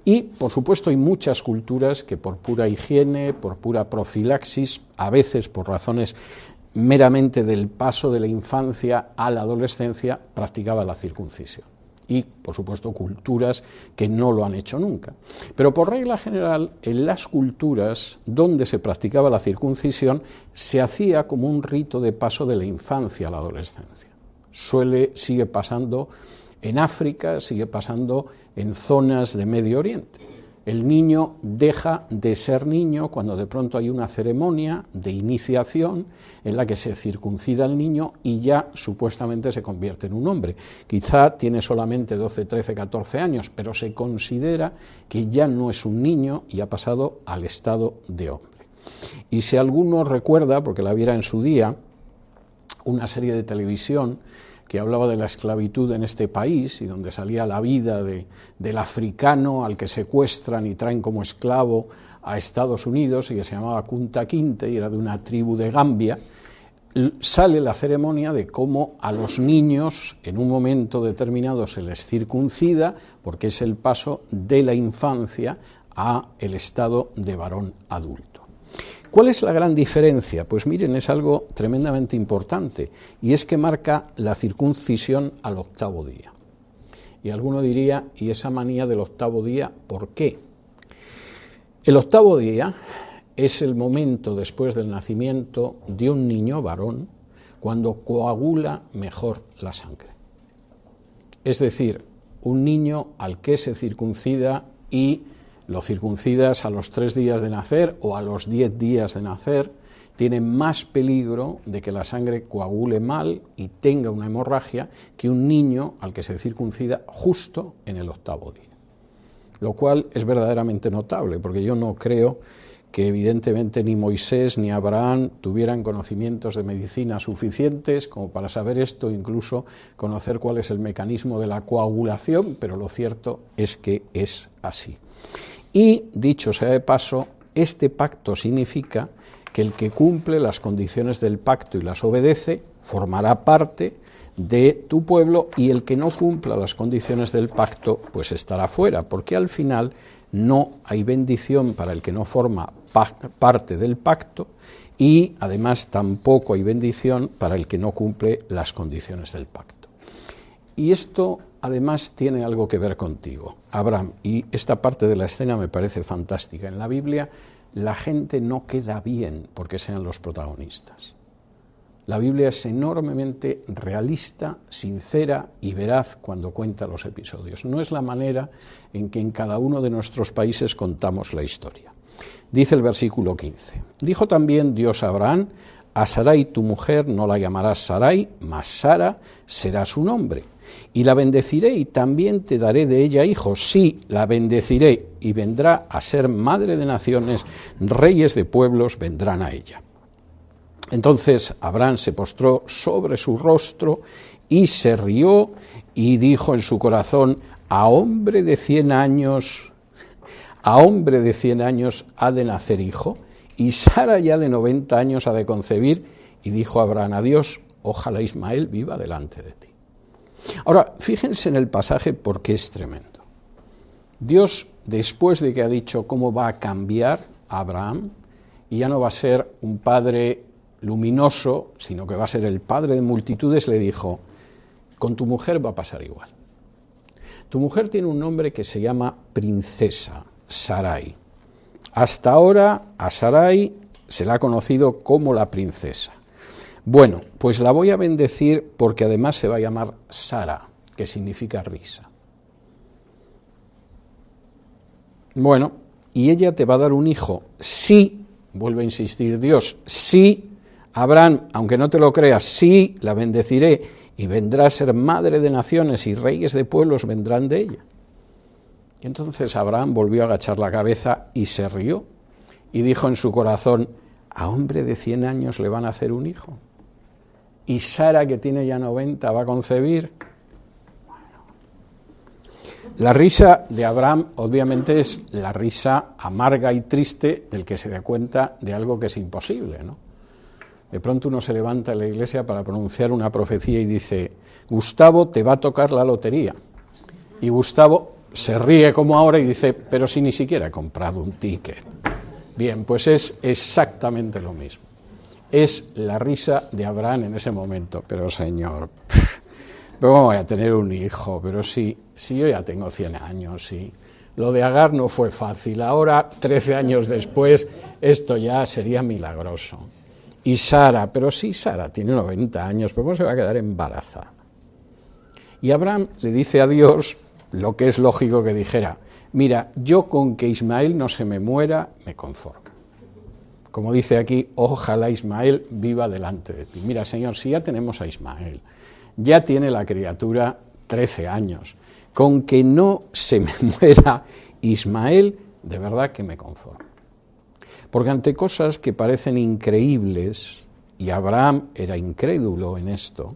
Y, por supuesto, hay muchas culturas que por pura higiene, por pura profilaxis, a veces por razones meramente del paso de la infancia a la adolescencia, practicaban la circuncisión. Y, por supuesto, culturas que no lo han hecho nunca. Pero, por regla general, en las culturas donde se practicaba la circuncisión, se hacía como un rito de paso de la infancia a la adolescencia. Sigue pasando en África, sigue pasando en zonas de Medio Oriente. El niño deja de ser niño cuando de pronto hay una ceremonia de iniciación en la que se circuncida al niño y ya supuestamente se convierte en un hombre. Quizá tiene solamente 12, 13, 14 años, pero se considera que ya no es un niño y ha pasado al estado de hombre. Y si alguno recuerda, porque la viera en su día, una serie de televisión que hablaba de la esclavitud en este país y donde salía la vida del africano al que secuestran y traen como esclavo a Estados Unidos y que se llamaba Kunta Kinte y era de una tribu de Gambia, sale la ceremonia de cómo a los niños en un momento determinado se les circuncida porque es el paso de la infancia a el estado de varón adulto. ¿Cuál es la gran diferencia? Pues miren, es algo tremendamente importante, y es que marca la circuncisión al 8º día. Y alguno diría, ¿y esa manía del 8º día, por qué? El 8º día es el momento después del nacimiento de un niño varón cuando coagula mejor la sangre. Es decir, un niño al que se circuncida y lo circuncidas a los 3 días de nacer o a los 10 días de nacer, tiene más peligro de que la sangre coagule mal y tenga una hemorragia que un niño al que se circuncida justo en el 8º día. Lo cual es verdaderamente notable, porque yo no creo que evidentemente ni Moisés ni Abraham tuvieran conocimientos de medicina suficientes como para saber esto, incluso conocer cuál es el mecanismo de la coagulación, pero lo cierto es que es así. Y, dicho sea de paso, este pacto significa que el que cumple las condiciones del pacto y las obedece formará parte de tu pueblo, y el que no cumpla las condiciones del pacto pues estará fuera, porque al final no hay bendición para el que no forma parte del pacto, y además tampoco hay bendición para el que no cumple las condiciones del pacto. Y esto además tiene algo que ver contigo, Abraham, y esta parte de la escena me parece fantástica. En la Biblia la gente no queda bien porque sean los protagonistas. La Biblia es enormemente realista, sincera y veraz cuando cuenta los episodios. No es la manera en que en cada uno de nuestros países contamos la historia. Dice el versículo 15, dijo también Dios a Abraham, a Sarai tu mujer no la llamarás Sarai, mas Sara será su nombre. Y la bendeciré y también te daré de ella hijos. Sí, la bendeciré y vendrá a ser madre de naciones, reyes de pueblos vendrán a ella. Entonces Abraham se postró sobre su rostro y se rió y dijo en su corazón, a hombre de 100 años ha de nacer hijo, y Sara ya de 90 años ha de concebir. Y dijo Abraham a Dios, ojalá Ismael viva delante de ti. Ahora, fíjense en el pasaje porque es tremendo. Dios, después de que ha dicho cómo va a cambiar a Abraham, y ya no va a ser un padre luminoso, sino que va a ser el padre de multitudes, le dijo, con tu mujer va a pasar igual. Tu mujer tiene un nombre que se llama princesa, Sarai. Hasta ahora a Sarai se la ha conocido como la princesa. Bueno, pues la voy a bendecir porque además se va a llamar Sara, que significa risa. Bueno, y ella te va a dar un hijo. Sí, vuelve a insistir Dios, sí, Abraham, aunque no te lo creas, sí, la bendeciré y vendrá a ser madre de naciones y reyes de pueblos vendrán de ella. Y entonces Abraham volvió a agachar la cabeza y se rió y dijo en su corazón, a hombre de 100 años le van a hacer un hijo. Y Sara, que tiene ya 90, va a concebir. La risa de Abraham, obviamente, es la risa amarga y triste del que se da cuenta de algo que es imposible, ¿no? De pronto uno se levanta en la iglesia para pronunciar una profecía y dice, Gustavo, te va a tocar la lotería. Y Gustavo se ríe como ahora y dice, pero si ni siquiera he comprado un ticket. Bien, pues es exactamente lo mismo. Es la risa de Abraham en ese momento. Pero Señor, pero ¿cómo voy a tener un hijo? Pero si yo ya tengo 100 años, sí. Lo de Agar no fue fácil. Ahora, 13 años después, esto ya sería milagroso. Y Sara, pero sí, Sara tiene 90 años, pero ¿cómo se va a quedar embarazada? Y Abraham le dice a Dios lo que es lógico que dijera, mira, yo con que Ismael no se me muera, me conformo. Como dice aquí, ojalá Ismael viva delante de ti. Mira, Señor, si ya tenemos a Ismael, ya tiene la criatura 13 años, con que no se me muera Ismael, de verdad que me conformo. Porque ante cosas que parecen increíbles, y Abraham era incrédulo en esto,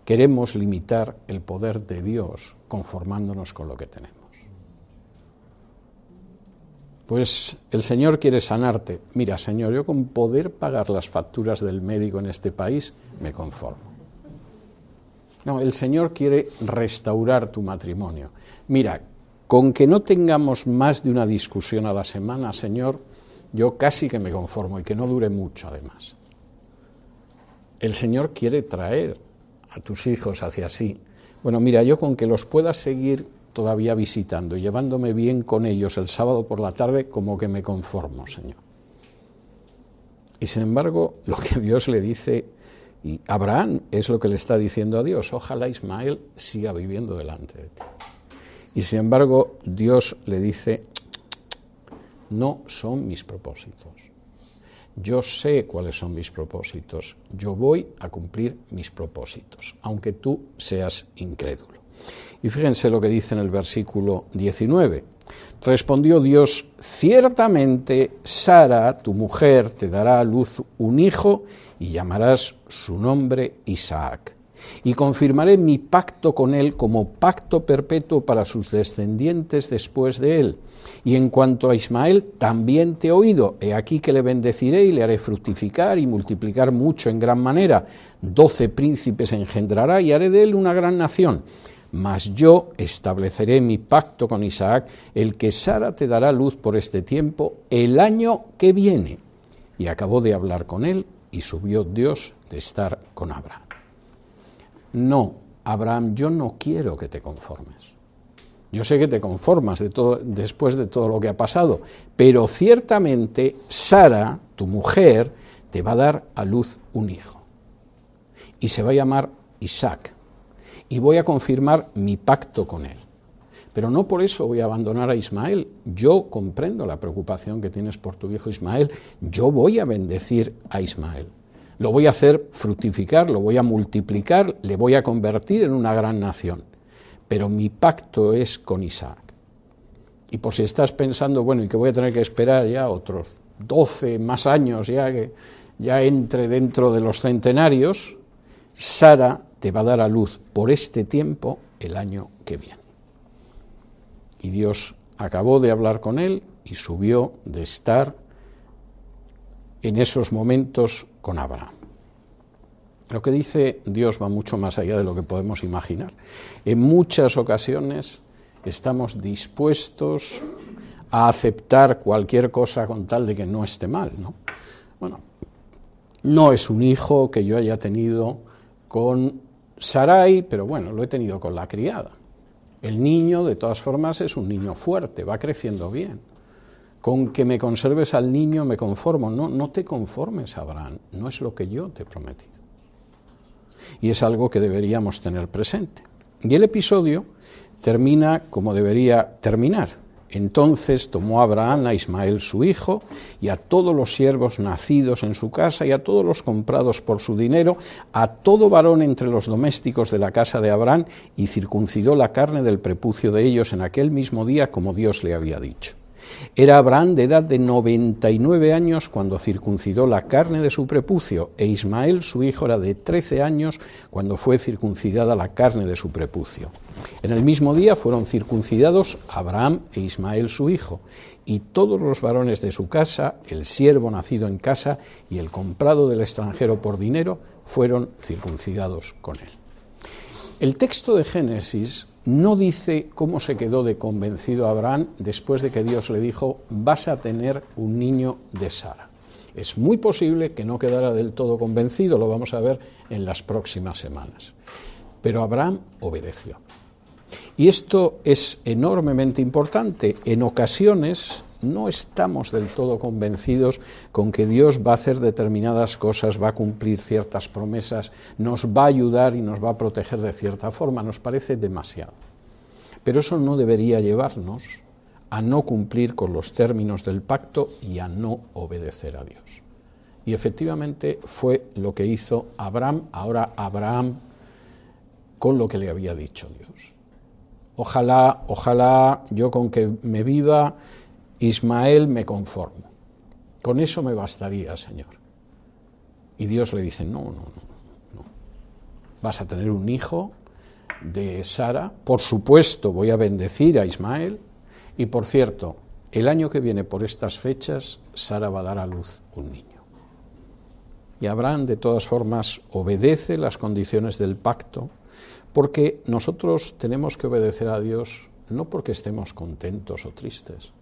queremos limitar el poder de Dios conformándonos con lo que tenemos. Pues el Señor quiere sanarte. Mira, Señor, yo con poder pagar las facturas del médico en este país me conformo. No, el Señor quiere restaurar tu matrimonio. Mira, con que no tengamos más de una discusión a la semana, Señor, yo casi que me conformo y que no dure mucho además. El Señor quiere traer a tus hijos hacia sí. Bueno, mira, yo con que los pueda seguir todavía visitando y llevándome bien con ellos el sábado por la tarde, como que me conformo, Señor. Y sin embargo, lo que Dios le dice, y Abraham es lo que le está diciendo a Dios, ojalá Ismael siga viviendo delante de ti. Y sin embargo, Dios le dice, no son mis propósitos. Yo sé cuáles son mis propósitos. Yo voy a cumplir mis propósitos, aunque tú seas incrédulo. Y fíjense lo que dice en el versículo 19. Respondió Dios, ciertamente Sara, tu mujer, te dará a luz un hijo y llamarás su nombre Isaac. Y confirmaré mi pacto con él como pacto perpetuo para sus descendientes después de él. Y en cuanto a Ismael, también te he oído. He aquí que le bendeciré y le haré fructificar y multiplicar mucho en gran manera. 12 príncipes engendrará y haré de él una gran nación. Mas yo estableceré mi pacto con Isaac, el que Sara te dará luz por este tiempo, el año que viene. Y acabó de hablar con él y subió Dios de estar con Abraham. No, Abraham, yo no quiero que te conformes. Yo sé que te conformas después de todo lo que ha pasado, pero ciertamente Sara, tu mujer, te va a dar a luz un hijo. Y se va a llamar Isaac. Y voy a confirmar mi pacto con él. Pero no por eso voy a abandonar a Ismael. Yo comprendo la preocupación que tienes por tu hijo Ismael. Yo voy a bendecir a Ismael. Lo voy a hacer fructificar, lo voy a multiplicar, le voy a convertir en una gran nación. Pero mi pacto es con Isaac. Y por si estás pensando, bueno, y que voy a tener que esperar ya otros 12 más años, que ya entre dentro de los centenarios, Sara te va a dar a luz por este tiempo el año que viene. Y Dios acabó de hablar con él y subió de estar en esos momentos con Abraham. Lo que dice Dios va mucho más allá de lo que podemos imaginar. En muchas ocasiones estamos dispuestos a aceptar cualquier cosa con tal de que no esté mal, ¿no? Bueno, no es un hijo que yo haya tenido con Sarai, pero bueno, lo he tenido con la criada. El niño, de todas formas, es un niño fuerte, va creciendo bien. Con que me conserves al niño me conformo. No te conformes, Abraham, no es lo que yo te he prometido. Y es algo que deberíamos tener presente. Y el episodio termina como debería terminar. Entonces tomó Abraham a Ismael su hijo y a todos los siervos nacidos en su casa y a todos los comprados por su dinero, a todo varón entre los domésticos de la casa de Abraham, y circuncidó la carne del prepucio de ellos en aquel mismo día como Dios le había dicho. Era Abraham de edad de 99 años cuando circuncidó la carne de su prepucio, e Ismael su hijo era de 13 años cuando fue circuncidada la carne de su prepucio. En el mismo día fueron circuncidados Abraham e Ismael su hijo, y todos los varones de su casa, el siervo nacido en casa y el comprado del extranjero por dinero, fueron circuncidados con él. El texto de Génesis no dice cómo se quedó de convencido Abraham después de que Dios le dijo, vas a tener un niño de Sara. Es muy posible que no quedara del todo convencido, lo vamos a ver en las próximas semanas. Pero Abraham obedeció. Y esto es enormemente importante. En ocasiones no estamos del todo convencidos con que Dios va a hacer determinadas cosas, va a cumplir ciertas promesas, nos va a ayudar y nos va a proteger de cierta forma. Nos parece demasiado. Pero eso no debería llevarnos a no cumplir con los términos del pacto y a no obedecer a Dios. Y efectivamente fue lo que hizo Abraham, ahora con lo que le había dicho Dios. Ojalá yo con que me viva Ismael me conformo. Con eso me bastaría, Señor. Y Dios le dice, no. Vas a tener un hijo de Sara. Por supuesto, voy a bendecir a Ismael. Y por cierto, el año que viene por estas fechas, Sara va a dar a luz un niño. Y Abraham, de todas formas, obedece las condiciones del pacto, porque nosotros tenemos que obedecer a Dios no porque estemos contentos o tristes,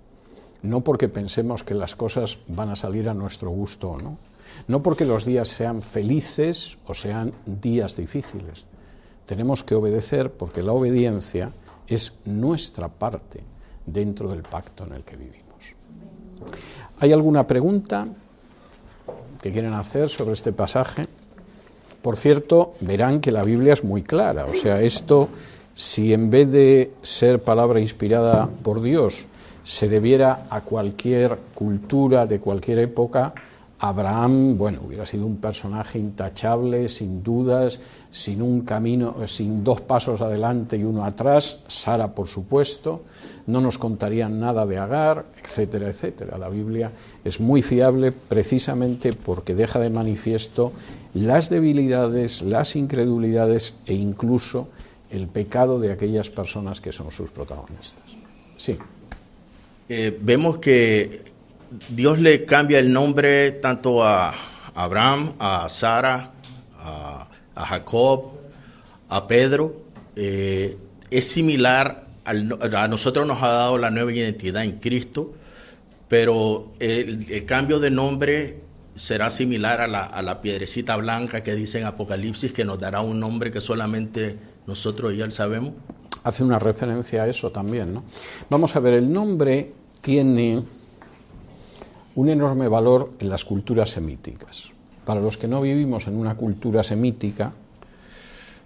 no porque pensemos que las cosas van a salir a nuestro gusto o no, no porque los días sean felices o sean días difíciles. Tenemos que obedecer porque la obediencia es nuestra parte dentro del pacto en el que vivimos. ¿Hay alguna pregunta que quieren hacer sobre este pasaje? Por cierto, verán que la Biblia es muy clara, o sea, esto si en vez de ser palabra inspirada por Dios se debiera a cualquier cultura de cualquier época, Abraham, bueno, hubiera sido un personaje intachable, sin dudas, sin un camino, sin dos pasos adelante y uno atrás. Sara, por supuesto, no nos contarían nada de Agar, etcétera, etcétera. La Biblia es muy fiable precisamente porque deja de manifiesto las debilidades, las incredulidades e incluso el pecado de aquellas personas que son sus protagonistas. Sí. Vemos que Dios le cambia el nombre tanto a Abraham, a Sara, a Jacob, a Pedro. Es similar, a nosotros nos ha dado la nueva identidad en Cristo, pero el cambio de nombre será similar a la piedrecita blanca que dice en Apocalipsis, que nos dará un nombre que solamente nosotros y Él sabemos. Hace una referencia a eso también, ¿no? Vamos a ver, el nombre tiene un enorme valor en las culturas semíticas. Para los que no vivimos en una cultura semítica,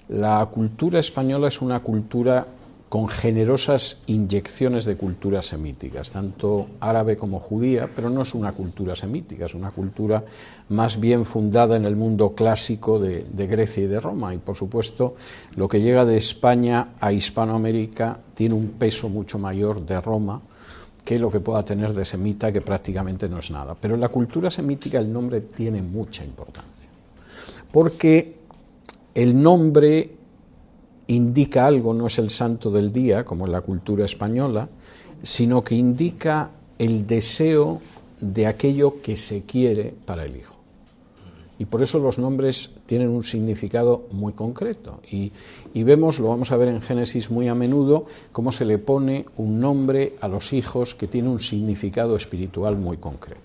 la cultura española es una cultura con generosas inyecciones de culturas semíticas, tanto árabe como judía, pero no es una cultura semítica, es una cultura más bien fundada en el mundo clásico de Grecia y de Roma, y por supuesto lo que llega de España a Hispanoamérica tiene un peso mucho mayor de Roma que lo que pueda tener de semita, que prácticamente no es nada. Pero en la cultura semítica el nombre tiene mucha importancia, porque el nombre indica algo, no es el santo del día, como en la cultura española, sino que indica el deseo de aquello que se quiere para el hijo. Y por eso los nombres tienen un significado muy concreto. Y vemos, lo vamos a ver en Génesis muy a menudo, cómo se le pone un nombre a los hijos que tiene un significado espiritual muy concreto.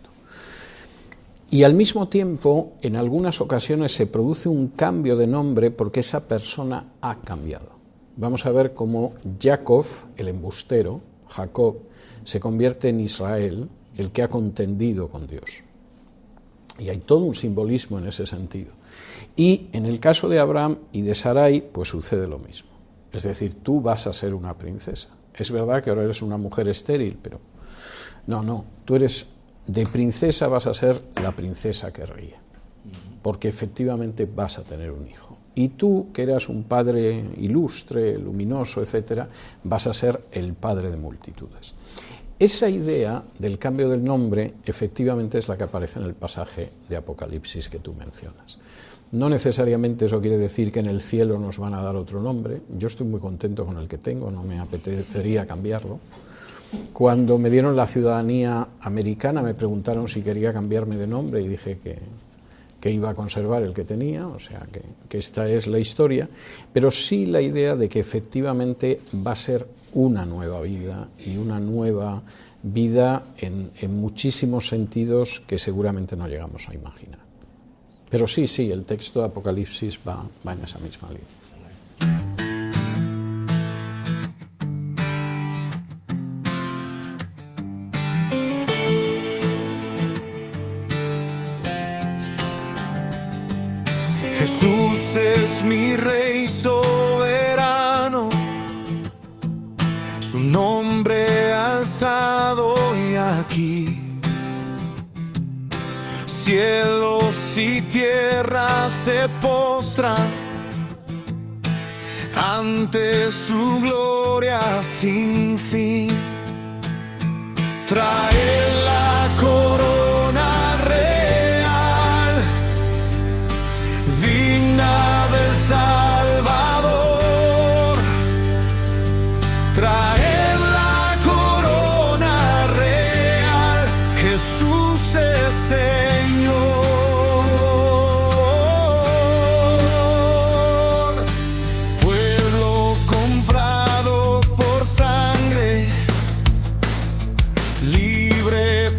Y al mismo tiempo, en algunas ocasiones se produce un cambio de nombre porque esa persona ha cambiado. Vamos a ver cómo Jacob, el embustero, Jacob, se convierte en Israel, el que ha contendido con Dios. Y hay todo un simbolismo en ese sentido. Y en el caso de Abraham y de Sarai, pues sucede lo mismo. Es decir, tú vas a ser una princesa. Es verdad que ahora eres una mujer estéril, pero no, tú eres de princesa, vas a ser la princesa que ríe, porque efectivamente vas a tener un hijo. Y tú, que eras un padre ilustre, luminoso, etcétera, vas a ser el padre de multitudes. Esa idea del cambio del nombre efectivamente es la que aparece en el pasaje de Apocalipsis que tú mencionas. No necesariamente eso quiere decir que en el cielo nos van a dar otro nombre. Yo estoy muy contento con el que tengo, no me apetecería cambiarlo. Cuando me dieron la ciudadanía americana me preguntaron si quería cambiarme de nombre y dije que iba a conservar el que tenía, o sea que esta es la historia, pero sí la idea de que efectivamente va a ser una nueva vida y una nueva vida en muchísimos sentidos que seguramente no llegamos a imaginar. Pero sí, el texto de Apocalipsis va en esa misma línea. Jesús es mi Rey soberano, su nombre alzado y aquí. Cielos y tierra se postran ante su gloria sin fin. Trae la corona real, digna del Salvador. Trae la corona real, Jesús es Señor. Pueblo comprado por sangre, libre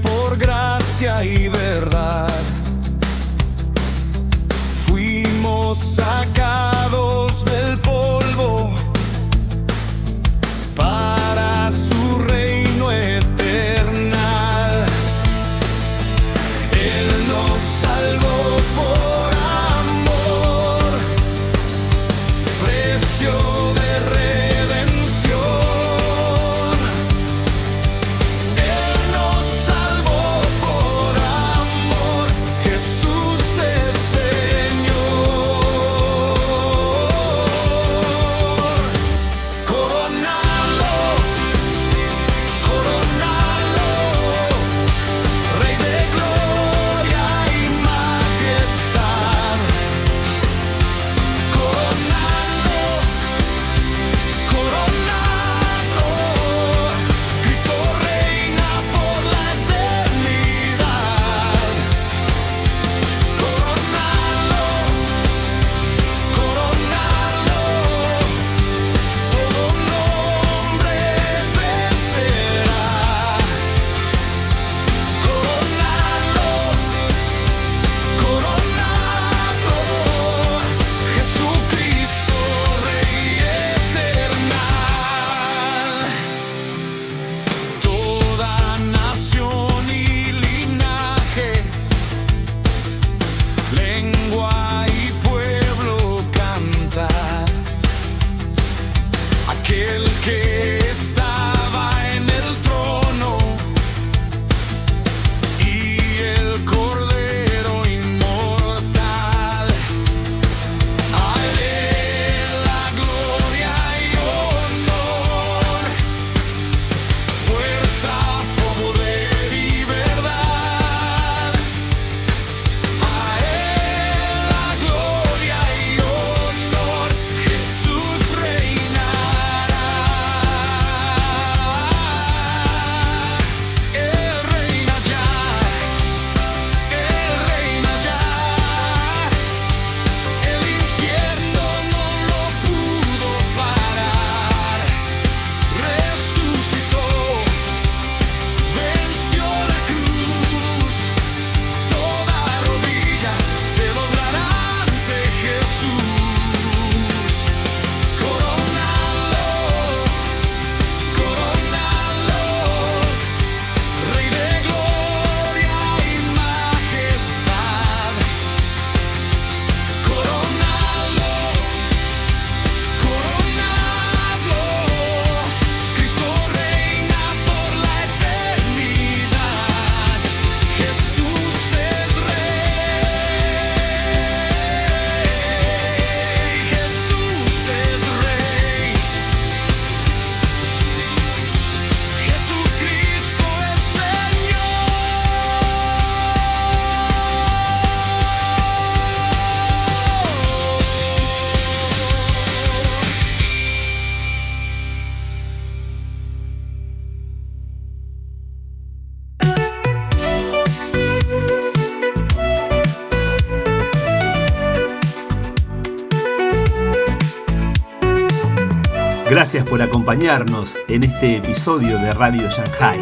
Gracias por acompañarnos en este episodio de Radio Shanghai.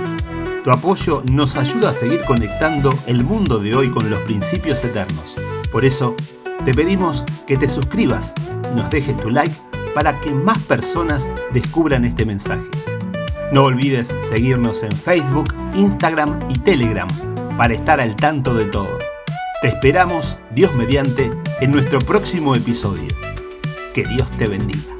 Tu apoyo nos ayuda a seguir conectando el mundo de hoy con los principios eternos. Por eso, te pedimos que te suscribas, nos dejes tu like para que más personas descubran este mensaje. No olvides seguirnos en Facebook, Instagram y Telegram para estar al tanto de todo. Te esperamos, Dios mediante, en nuestro próximo episodio. Que Dios te bendiga.